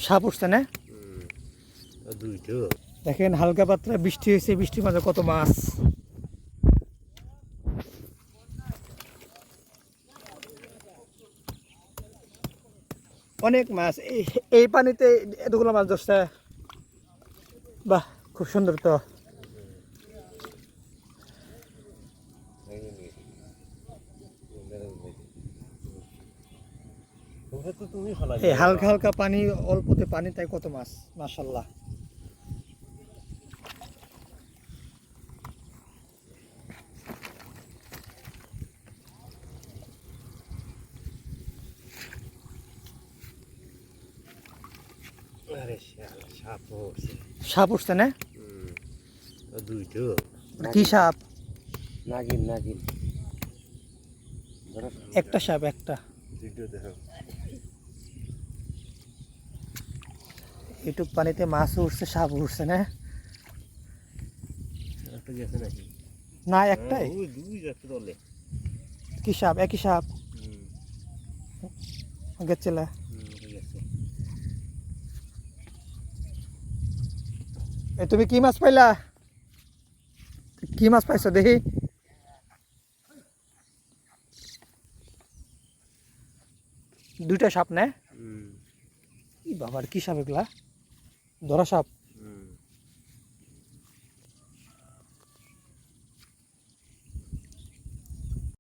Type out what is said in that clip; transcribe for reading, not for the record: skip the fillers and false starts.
সাপ উঠছে না? দেখেন হালকা পাতলা বৃষ্টি হয়েছে, বৃষ্টির মাঝে কত মাছ। অনেক মাছ এই পানিতে এতগুলো মাছ ধরছে। বাহ, খুব সুন্দর তো। এই হালকা হালকা পানি, অল্পতে পানি, তাই কত মাছ, মাশাআল্লাহ। সাপ উঠছে না? কি সাপ? নাগিন নাগিন একটা সাপ, একটা। এইটুক পানিতে মাছ উঠছে, সাপ উঠছে না? না, একটাই। কি সাপ? একই সাপ গেছিল। তুমি কি মাছ পাইলা? কি মাছ পাইছো দেখি? দুইটা সাপ না? বাবার কি সাপ এগুলা? ধরা সাপ?